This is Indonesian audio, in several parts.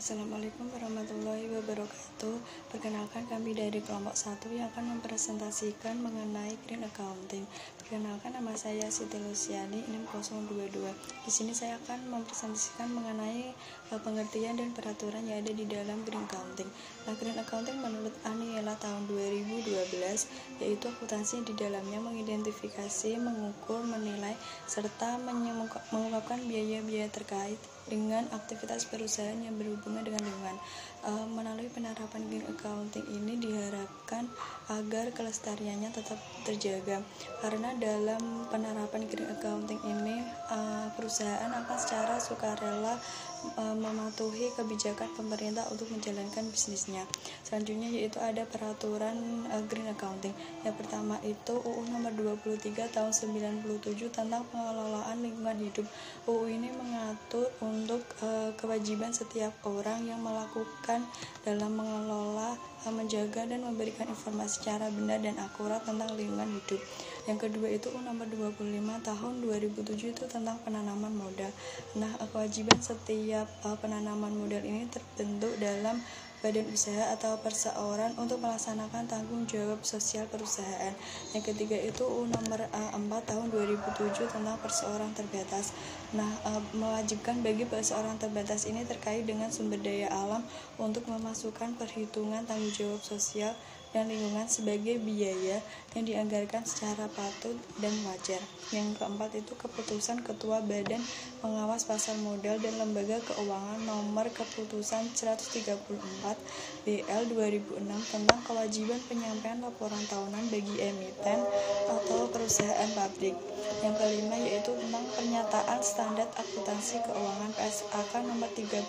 Assalamualaikum warahmatullahi wabarakatuh. Perkenalkan, kami dari kelompok 1 yang akan mempresentasikan mengenai Green Accounting. Perkenalkan, nama saya Siti Luciani, NIM 022. Di sini saya akan mempresentasikan mengenai pengertian dan peraturan yang ada di dalam Green Accounting. Nah, Green Accounting menurut Aniela tahun 2012 yaitu akuntansi yang di dalamnya mengidentifikasi, mengukur, menilai, serta mengungkapkan biaya-biaya terkait dengan aktivitas perusahaan yang berhubungan dengan lingkungan. Melalui penerapan Green Accounting ini diharapkan agar kelestariannya tetap terjaga, karena dalam penerapan Green Accounting ini perusahaan akan secara sukarela mematuhi kebijakan pemerintah untuk menjalankan bisnisnya. Selanjutnya yaitu ada peraturan Green Accounting. Yang pertama itu UU nomor 23 tahun 97 tentang pengelolaan lingkungan hidup. UU ini mengatur untuk kewajiban setiap orang yang melakukan dalam mengelola, menjaga dan memberikan informasi secara benar dan akurat tentang lingkungan hidup. Yang kedua itu UU nomor 25 tahun 2007 itu tentang penanaman modal. Nah, kewajiban setiap penanaman modal ini terbentuk dalam badan usaha atau perseorangan untuk melaksanakan tanggung jawab sosial perusahaan. Yang ketiga itu UU nomor 4 tahun 2007 tentang perseorangan terbatas. Nah, mewajibkan bagi perseorangan terbatas ini terkait dengan sumber daya alam untuk memasukkan perhitungan tanggung jawab sosial dan lingkungan sebagai biaya yang dianggarkan secara patut dan wajar. Yang keempat itu keputusan Ketua Badan Pengawas Pasar Modal dan Lembaga Keuangan nomor keputusan 134 BL 2006 tentang kewajiban penyampaian laporan tahunan bagi emiten atau perusahaan publik. Yang kelima yaitu tentang pernyataan standar akuntansi keuangan PSAK nomor 32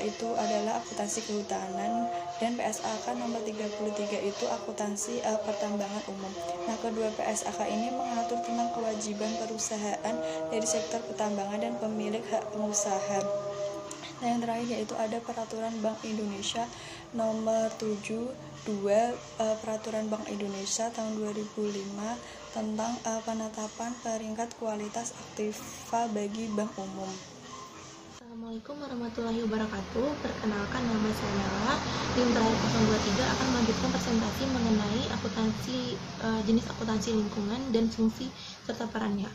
itu adalah akuntansi kehutanan, dan PSAK nomor 33 itu akuntansi pertambangan umum. Nah, kedua PSAK ini mengatur tentang kewajiban perusahaan dari sektor pertambangan dan pemilik hak pengusaha. Nah, yang terakhir yaitu ada peraturan Bank Indonesia nomor 72 peraturan Bank Indonesia tahun 2005 tentang penetapan peringkat kualitas aktiva bagi bank umum. Assalamualaikum warahmatullahi wabarakatuh. Perkenalkan, nama saya Nela. NIM terakhir 023 akan melanjutkan presentasi mengenai jenis akuntansi lingkungan dan fungsi serta perannya.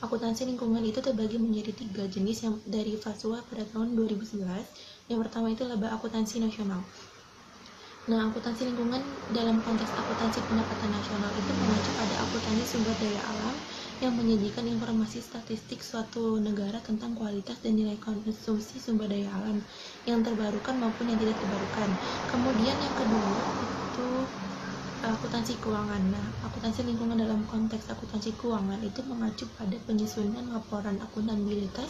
Akuntansi lingkungan itu terbagi menjadi 3 jenis yang dari FASUA pada tahun 2011. Yang pertama itu laba akuntansi nasional. Nah, akuntansi lingkungan dalam konteks akuntansi pendapatan nasional itu mengacu pada akuntansi sumber daya alam yang menyajikan informasi statistik suatu negara tentang kualitas dan nilai konsumsi sumber daya alam yang terbarukan maupun yang tidak terbarukan. Kemudian yang kedua itu akuntansi keuangan. Nah, akuntansi lingkungan dalam konteks akuntansi keuangan itu mengacu pada penyusunan laporan akuntabilitas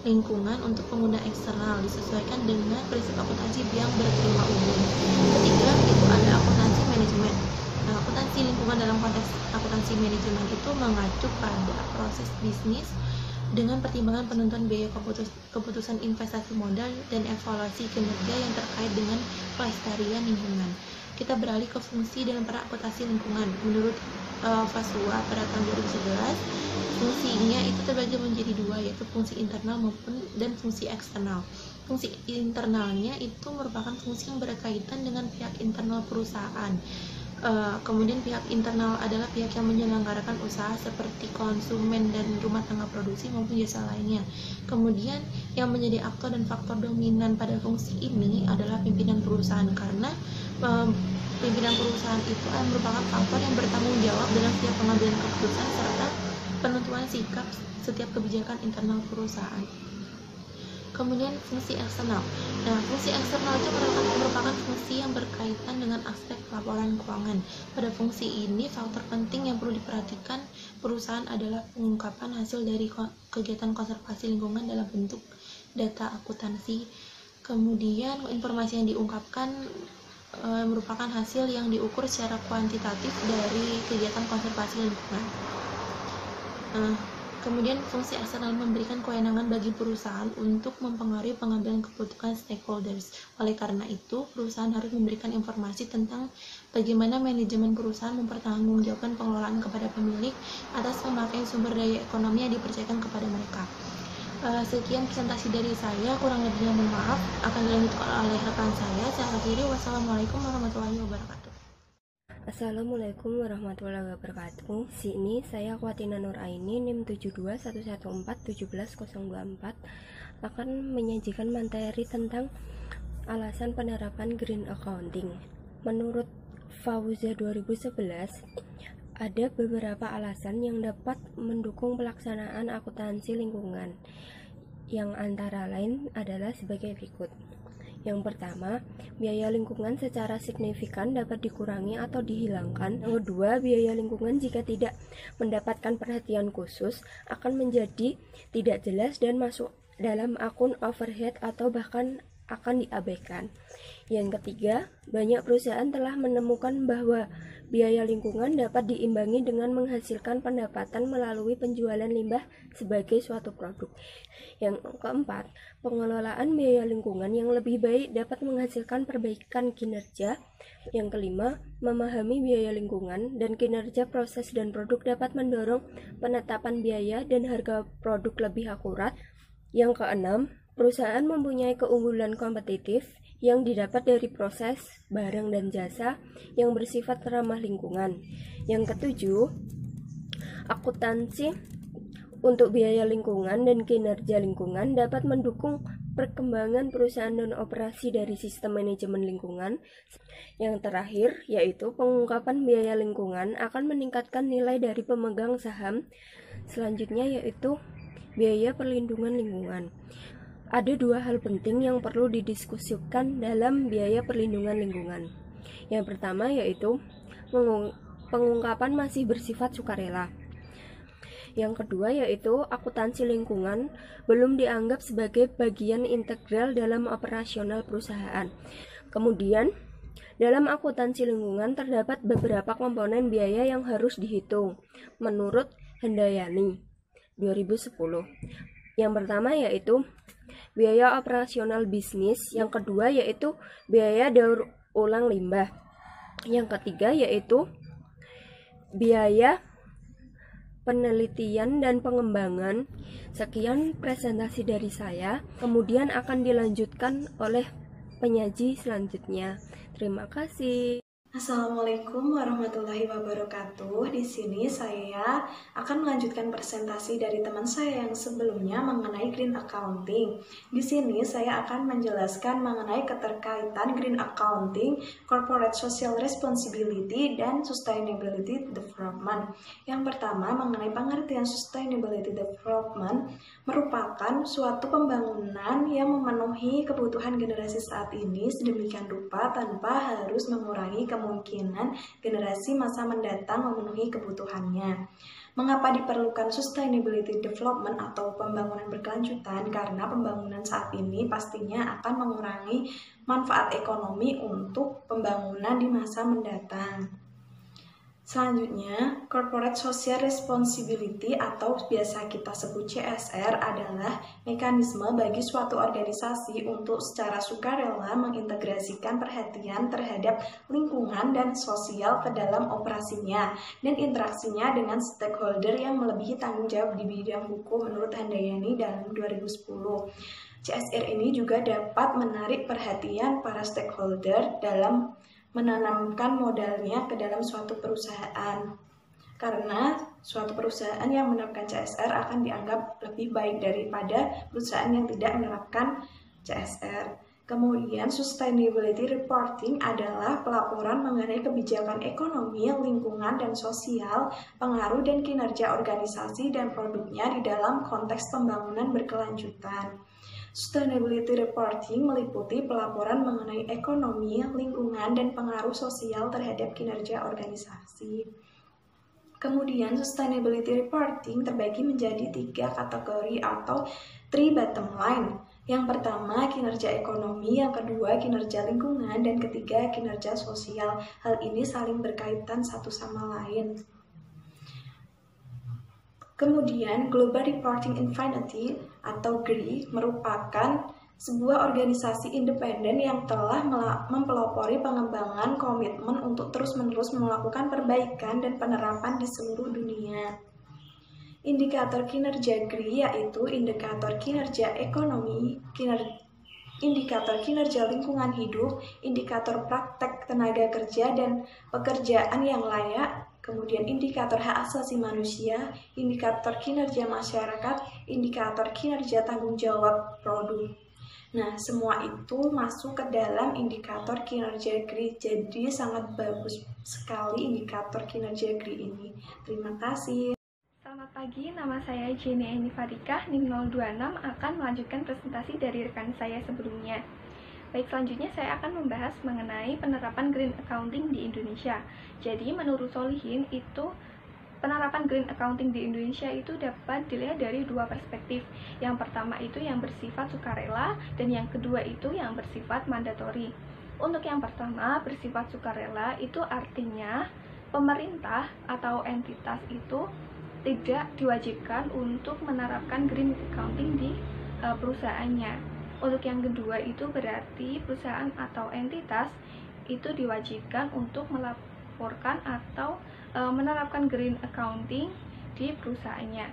lingkungan untuk pengguna eksternal disesuaikan dengan prinsip akuntansi yang bertema umum. Ketiga itu ada akuntansi manajemen. Nah, akuntansi lingkungan dalam konteks akuntansi manajemen itu mengacu pada proses bisnis dengan pertimbangan penentuan biaya keputusan investasi modal dan evaluasi kinerja yang terkait dengan pelestarian lingkungan. Kita beralih ke fungsi dalam peran akuntansi lingkungan. Menurut FASUA pada tahun 2011, fungsinya itu terbagi menjadi 2, yaitu fungsi internal maupun dan fungsi eksternal. Fungsi internalnya itu merupakan fungsi yang berkaitan dengan pihak internal perusahaan. Kemudian pihak internal adalah pihak yang menyelenggarakan usaha seperti konsumen dan rumah tangga produksi maupun jasa lainnya. Kemudian yang menjadi aktor dan faktor dominan pada fungsi ini adalah pimpinan perusahaan, karena pimpinan perusahaan itu merupakan faktor yang bertanggung jawab dalam setiap pengambilan keputusan serta penentuan sikap setiap kebijakan internal perusahaan. Kemudian fungsi eksternal. Nah, fungsi eksternal itu merupakan fungsi yang berkaitan dengan aspek laporan keuangan. Pada fungsi ini, faktor penting yang perlu diperhatikan perusahaan adalah pengungkapan hasil dari kegiatan konservasi lingkungan dalam bentuk data akuntansi. Kemudian informasi yang diungkapkan merupakan hasil yang diukur secara kuantitatif dari kegiatan konservasi lingkungan. Kemudian fungsi eksternal memberikan kewenangan bagi perusahaan untuk mempengaruhi pengambilan keputusan stakeholders. Oleh karena itu, perusahaan harus memberikan informasi tentang bagaimana manajemen perusahaan mempertanggungjawabkan pengelolaan kepada pemilik atas pemakaian sumber daya ekonomi yang dipercayakan kepada mereka. Sekian presentasi dari saya, kurang lebihnya mohon maaf. Akan dilanjutkan oleh rekan saya. Saya akhiri. Wassalamualaikum warahmatullahi wabarakatuh. Assalamualaikum warahmatullahi wabarakatuh. Sini saya Kwatina Nuraini NIM 7211417024 akan menyajikan materi tentang alasan penerapan Green Accounting. Menurut Fauza 2011, ada beberapa alasan yang dapat mendukung pelaksanaan akuntansi lingkungan, yang antara lain adalah sebagai berikut. Yang pertama, biaya lingkungan secara signifikan dapat dikurangi atau dihilangkan. Yang kedua, biaya lingkungan jika tidak mendapatkan perhatian khusus akan menjadi tidak jelas dan masuk dalam akun overhead atau bahkan akan diabaikan. Yang ketiga, banyak perusahaan telah menemukan bahwa biaya lingkungan dapat diimbangi dengan menghasilkan pendapatan melalui penjualan limbah sebagai suatu produk. Yang keempat, pengelolaan biaya lingkungan yang lebih baik dapat menghasilkan perbaikan kinerja. Yang kelima, memahami biaya lingkungan dan kinerja proses dan produk dapat mendorong penetapan biaya dan harga produk lebih akurat. Yang keenam, perusahaan mempunyai keunggulan kompetitif yang didapat dari proses, barang, dan jasa yang bersifat ramah lingkungan. Yang ketujuh, akuntansi untuk biaya lingkungan dan kinerja lingkungan dapat mendukung perkembangan perusahaan dan operasi dari sistem manajemen lingkungan. Yang terakhir, yaitu pengungkapan biaya lingkungan akan meningkatkan nilai dari pemegang saham. Selanjutnya yaitu biaya perlindungan lingkungan. Ada dua hal penting yang perlu didiskusikan dalam biaya perlindungan lingkungan. Yang pertama yaitu pengungkapan masih bersifat sukarela. Yang kedua yaitu akuntansi lingkungan belum dianggap sebagai bagian integral dalam operasional perusahaan. Kemudian, dalam akuntansi lingkungan terdapat beberapa komponen biaya yang harus dihitung menurut Handayani 2010. Yang pertama yaitu biaya operasional bisnis, yang kedua yaitu biaya daur ulang limbah, yang ketiga yaitu biaya penelitian dan pengembangan. Sekian presentasi dari saya, kemudian akan dilanjutkan oleh penyaji selanjutnya. Terima kasih. Assalamualaikum warahmatullahi wabarakatuh. Di sini saya akan melanjutkan presentasi dari teman saya yang sebelumnya mengenai Green Accounting. Di sini saya akan menjelaskan mengenai keterkaitan Green Accounting, Corporate Social Responsibility, dan Sustainability Development. Yang pertama, mengenai pengertian Sustainability Development merupakan suatu pembangunan yang memenuhi kebutuhan generasi saat ini sedemikian rupa tanpa harus mengurangi kemungkinan generasi masa mendatang memenuhi kebutuhannya. Mengapa diperlukan sustainability development atau pembangunan berkelanjutan? Karena pembangunan saat ini pastinya akan mengurangi manfaat ekonomi untuk pembangunan di masa mendatang. Selanjutnya, Corporate Social Responsibility atau biasa kita sebut CSR adalah mekanisme bagi suatu organisasi untuk secara sukarela mengintegrasikan perhatian terhadap lingkungan dan sosial ke dalam operasinya dan interaksinya dengan stakeholder yang melebihi tanggung jawab di bidang hukum menurut Handayani dalam 2010. CSR ini juga dapat menarik perhatian para stakeholder dalam menanamkan modalnya ke dalam suatu perusahaan. Karena suatu perusahaan yang menerapkan CSR akan dianggap lebih baik daripada perusahaan yang tidak menerapkan CSR. Kemudian, sustainability reporting adalah pelaporan mengenai kebijakan ekonomi, lingkungan, dan sosial, pengaruh dan kinerja organisasi dan produknya di dalam konteks pembangunan berkelanjutan. Sustainability reporting meliputi pelaporan mengenai ekonomi, lingkungan, dan pengaruh sosial terhadap kinerja organisasi. Kemudian, sustainability reporting terbagi menjadi 3 kategori atau 3 bottom line. Yang pertama, kinerja ekonomi, yang kedua, kinerja lingkungan, dan ketiga, kinerja sosial. Hal ini saling berkaitan satu sama lain. Kemudian, Global Reporting Infinity atau GRI merupakan sebuah organisasi independen yang telah mempelopori pengembangan komitmen untuk terus-menerus melakukan perbaikan dan penerapan di seluruh dunia. Indikator kinerja GRI yaitu indikator kinerja ekonomi, indikator kinerja lingkungan hidup, indikator praktek tenaga kerja dan pekerjaan yang layak, kemudian indikator hak asasi manusia, indikator kinerja masyarakat, indikator kinerja tanggung jawab produk. Nah, semua itu masuk ke dalam indikator kinerja GRI, jadi sangat bagus sekali indikator kinerja GRI ini. Terima kasih. Selamat pagi, nama saya Jenny Eni Fadikah, NIM 026 akan melanjutkan presentasi dari rekan saya sebelumnya. Baik, selanjutnya saya akan membahas mengenai penerapan Green Accounting di Indonesia. Jadi, menurut Solihin itu penerapan Green Accounting di Indonesia itu dapat dilihat dari dua perspektif. Yang pertama itu yang bersifat sukarela dan yang kedua itu yang bersifat mandatori. Untuk yang pertama, bersifat sukarela itu artinya pemerintah atau entitas itu tidak diwajibkan untuk menerapkan Green Accounting di perusahaannya. Untuk yang kedua itu berarti perusahaan atau entitas itu diwajibkan untuk melaporkan atau menerapkan Green Accounting di perusahaannya.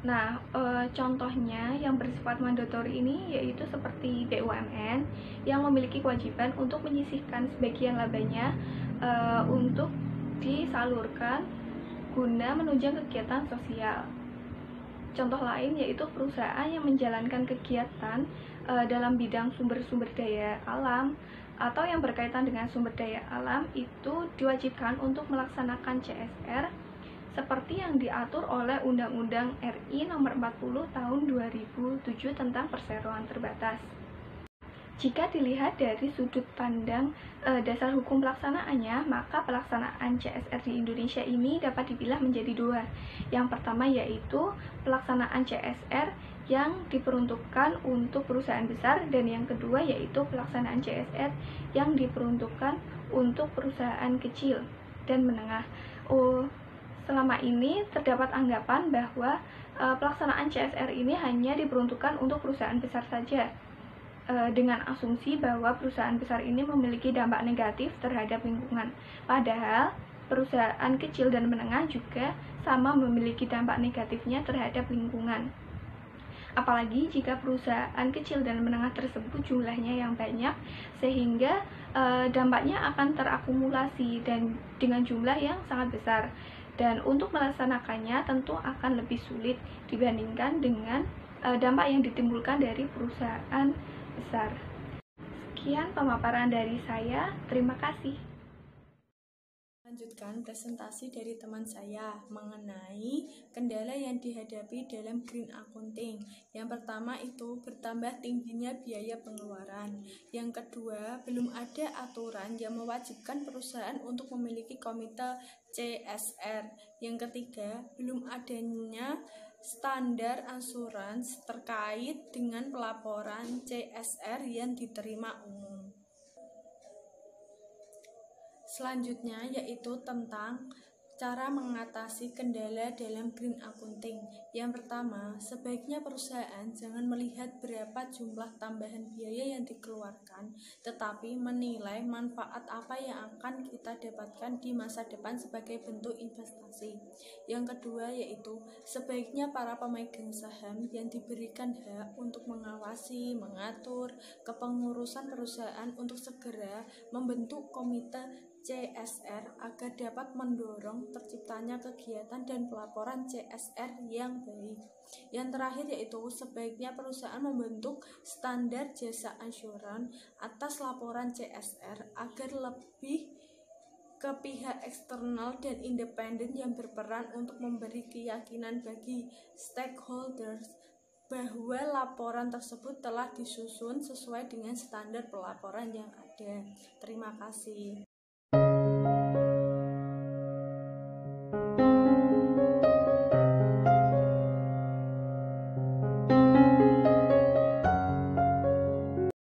Nah, contohnya yang bersifat mandatori ini yaitu seperti BUMN yang memiliki kewajiban untuk menyisihkan sebagian labanya untuk disalurkan guna menunjang kegiatan sosial. Contoh lain yaitu perusahaan yang menjalankan kegiatan dalam bidang sumber-sumber daya alam atau yang berkaitan dengan sumber daya alam itu diwajibkan untuk melaksanakan CSR seperti yang diatur oleh Undang-Undang RI Nomor 40 Tahun 2007 tentang perseroan terbatas. Jika dilihat dari sudut pandang dasar hukum pelaksanaannya, maka pelaksanaan CSR di Indonesia ini dapat dipilah menjadi dua. Yang pertama yaitu pelaksanaan CSR yang diperuntukkan untuk perusahaan besar, dan yang kedua yaitu pelaksanaan CSR yang diperuntukkan untuk perusahaan kecil dan menengah. Selama ini terdapat anggapan bahwa pelaksanaan CSR ini hanya diperuntukkan untuk perusahaan besar saja, dengan asumsi bahwa perusahaan besar ini memiliki dampak negatif terhadap lingkungan. Padahal perusahaan kecil dan menengah juga sama memiliki dampak negatifnya terhadap lingkungan. Apalagi jika perusahaan kecil dan menengah tersebut jumlahnya yang banyak, sehingga dampaknya akan terakumulasi dan dengan jumlah yang sangat besar. Dan untuk melaksanakannya tentu akan lebih sulit dibandingkan dengan dampak yang ditimbulkan dari perusahaan besar. Sekian pemaparan dari saya, terima kasih. Lanjutkan presentasi dari teman saya mengenai kendala yang dihadapi dalam Green Accounting. Yang pertama itu bertambah tingginya biaya pengeluaran. Yang kedua, belum ada aturan yang mewajibkan perusahaan untuk memiliki komite CSR. Yang ketiga, belum adanya standar asuransi terkait dengan pelaporan CSR yang diterima umum. Selanjutnya yaitu tentang cara mengatasi kendala dalam Green Accounting. Yang pertama, sebaiknya perusahaan jangan melihat berapa jumlah tambahan biaya yang dikeluarkan, tetapi menilai manfaat apa yang akan kita dapatkan di masa depan sebagai bentuk investasi. Yang kedua yaitu sebaiknya para pemegang saham yang diberikan hak untuk mengawasi, mengatur kepengurusan perusahaan untuk segera membentuk komite CSR agar dapat mendorong terciptanya kegiatan dan pelaporan CSR yang baik. Yang terakhir yaitu sebaiknya perusahaan membentuk standar jasa ansuran atas laporan CSR agar lebih ke pihak eksternal dan independen yang berperan untuk memberi keyakinan bagi stakeholders bahwa laporan tersebut telah disusun sesuai dengan standar pelaporan yang ada. Terima kasih.